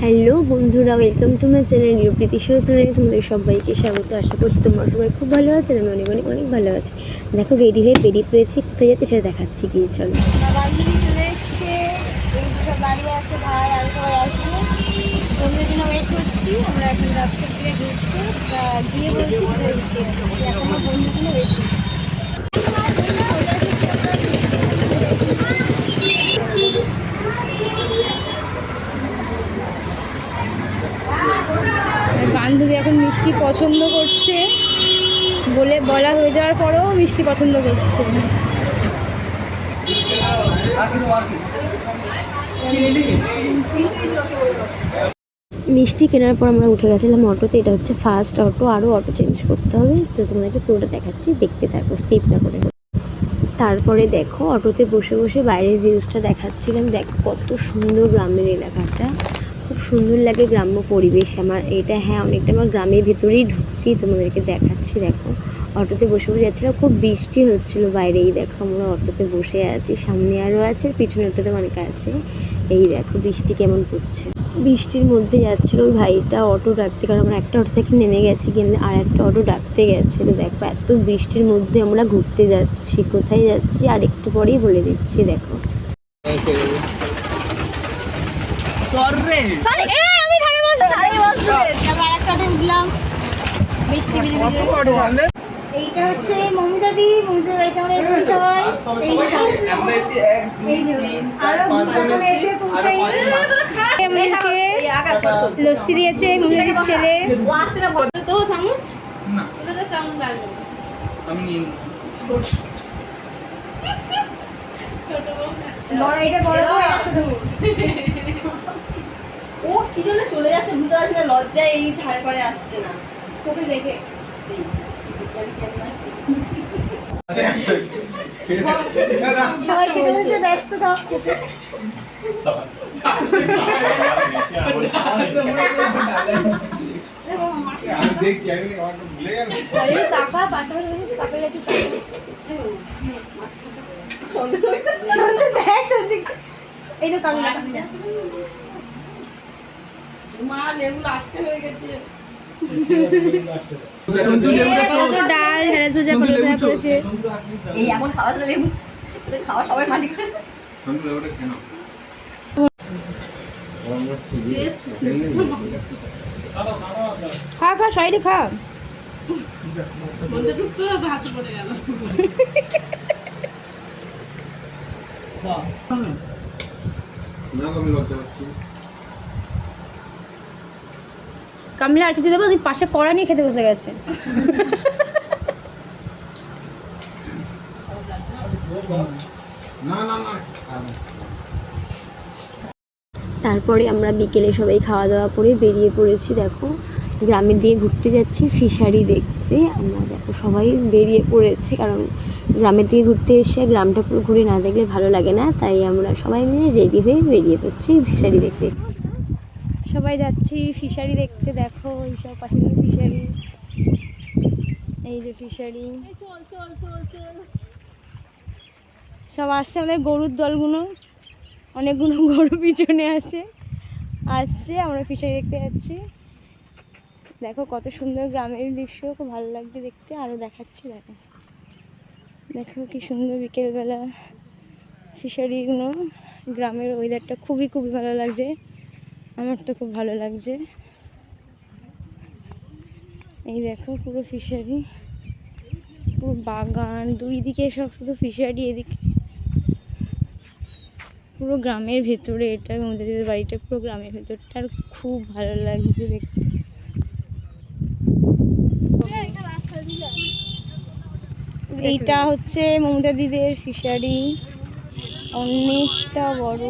Hello বন্ধুরা, welcome to my channel Preeti show চ্যানেলে তোমাদের সবাইকে স্বাগত। আশা করি তোমরা সবাই খুব ভালো আছেন। আমি অনেক অনেক অনেক ভালো আছি। দেখো রেডি হয়ে বেরিয়ে পড়েছি, কোথায় যাচ্ছে সেটা দেখাচ্ছি, গিয়ে চলো। বান্ধবী চলে এসছে, এই দুটো দাঁড়িয়ে আছে, ভাই আর সবাই আসবে, ওদের জন্য ওয়েট করছি। আমরা এখন যাচ্ছি ঘুরতে, গিয়ে বলছি কোথায় ঘুরতে যাচ্ছি। এখন আমার বন্ধুর জন্য ওয়েট করছি। বান্ধবী এখন মিষ্টি পছন্দ করছে, বলা হয়ে যাওয়ার পরেও মিষ্টি পছন্দ করছে। মিষ্টি কেনার পর আমরা উঠে গেছিলাম অটোতে। এটা হচ্ছে ফার্স্ট অটো, আরও অটো চেঞ্জ করতে হবে। তো তোমাদেরকে পুরোটা দেখাচ্ছি, দেখতে থাকো স্কিপ না করে। তারপরে দেখো অটোতে বসে বসে বাইরের ভিউজটা দেখাচ্ছিলাম। দেখো কত সুন্দর গ্রামের এলাকাটা, খুব সুন্দর লাগে গ্রাম্য পরিবেশ আমার এটা। হ্যাঁ, অনেকটা আমার গ্রামের ভেতরেই ঢুকছি, তোমাদেরকে দেখাচ্ছি। দেখো অটোতে বসে বসে যাচ্ছিলাম, খুব বৃষ্টি হচ্ছিলো বাইরেই। দেখো আমরা অটোতে বসে আছি, সামনে আরও আছে, পিছনে অটোতে অনেক আছে। এই দেখো বৃষ্টি কেমন পড়ছে, বৃষ্টির মধ্যে যাচ্ছিল ওই ভাইটা অটো ডাকতে, কারণ আমরা একটা অটো থেকে নেমে গেছি, কিন্তু আর একটা অটো ডাকতে গেছিলো। দেখো এত বৃষ্টির মধ্যে আমরা ঘুরতে যাচ্ছি, কোথায় যাচ্ছি আর একটু পরেই বলে দিচ্ছি। দেখো এইটা হচ্ছে মমিতাদি, মমিতার বাড়িতে আমরা এসেছি সবাই। লস্যি দিয়েছে মমিতাদির ছেলে। ও কি জন্য চলে যাচ্ছে বুঝতে পারছি না, লজ্জায় এই ধারে করে আসছে না। তোকে দেখে সবাই খেতে বসে ব্যস্ত, সব খেতে। এই তো কামিলা মা লেবু লাস্টে হয়ে গেছে। ডাল ঢেঁড়স ভাজা করেছে। এই এমন খাওয়া তো লেবু খাওয়া সবাই মাটি করে। খা খা সাইডে খা। কামলা আর কিছু দেবো? তুই পাশে কড়া নিয়ে খেতে বসে গেছে। তারপরে আমরা বিকেলে সবাই খাওয়া দাওয়া করে বেরিয়ে পড়েছি। দেখো গ্রামের দিকে ঘুরতে যাচ্ছি, ফিশারি দেখতে। আমরা দেখো সবাই বেরিয়ে পড়েছি, কারণ গ্রামের দিকে ঘুরতে এসে গ্রামটা পুরো ঘুরে না দেখলে ভালো লাগে না, তাই আমরা সবাই মিলে রেডি হয়ে বেরিয়ে পড়ছি ফিশারি দেখতে। সবাই যাচ্ছি ফিশারি দেখতে। দেখো এইসব পাশে ফিশারি, এই যে ফিশারি সব আসছে। আমাদের গরুর দলগুলো, অনেকগুলো গরু পিছনে আসছে। আমরা ফিশারি দেখতে যাচ্ছি। দেখো কত সুন্দর গ্রামের দৃশ্য, খুব ভালো লাগছে দেখতে। আরও দেখাচ্ছি, দেখো দেখো কি সুন্দর বিকেলবেলা ফিশারিগুলো। গ্রামের ওয়েদারটা খুবই খুবই ভালো লাগছে, আমার তো খুব ভালো লাগছে। এই দেখো পুরো ফিশারি, পুরো বাগান, দুই দিকে সব শুধু ফিশারি। এদিকে পুরো গ্রামের ভেতরে, এটা আমাদের বাড়িটা পুরো গ্রামের ভেতরটা, আর খুব ভালো লাগছে দেখতে। এইটা হচ্ছে মমতা দিদির ফিশারি, অনেকটা বড়।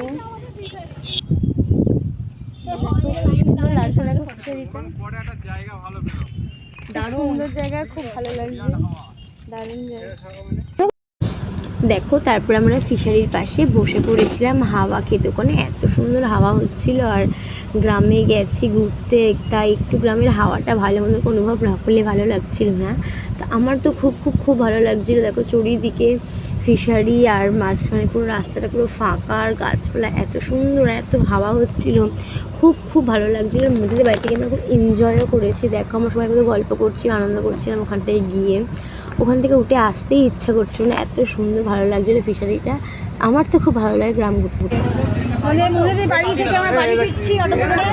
দারুণ সুন্দর জায়গা, খুব ভালো লাগছে, দারুণ জায়গা। দেখো তারপর আমরা ফিশারির পাশে বসে পড়েছিলাম হাওয়া খেতে। ওখানে এত সুন্দর হাওয়া হচ্ছিল, আর গ্রামে গেছি ঘুরতে, তাই একটু গ্রামের হাওয়াটা ভালো মতো অনুভব না করলে ভালো লাগছিল না। তো আমার তো খুব খুব খুব ভালো লাগছিলো। দেখো চারিদিকে ফিশারি আর মাঝখানে পুরো রাস্তাটা পুরো ফাঁকা আর গাছপালা এত সুন্দর, এত হাওয়া হচ্ছিল, খুব খুব ভালো লাগছিলো। মধ্যে বাড়ি থেকে আমরা খুব এনজয়ও করেছি। দেখো আমরা সবাই কত গল্প করছি, আনন্দ করছিলাম ওখানটায় গিয়ে। ওখান থেকে উঠে আসতেই ইচ্ছা করছিল না, এত সুন্দর ভালো লাগছিলো ফিশারিটা। আমার তো খুব ভালো লাগে গ্রাম ঘুরতে। আমাদের বন্ধুদের বাড়ি থেকে আমরা বাড়ি ফিরছি অটো করে।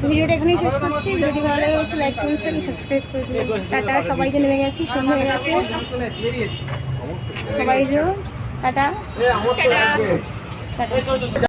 ভিডিওটা এখানেই শেষ করছি। যদি ভালো লাগে অবশ্যই লাইক করুন, সাবস্ক্রাইব করে দিন। টাটা, সবাই যে নেমে গেছি, সন্ধ্যা হয়ে গেছে। সবাই টাটা টাটা।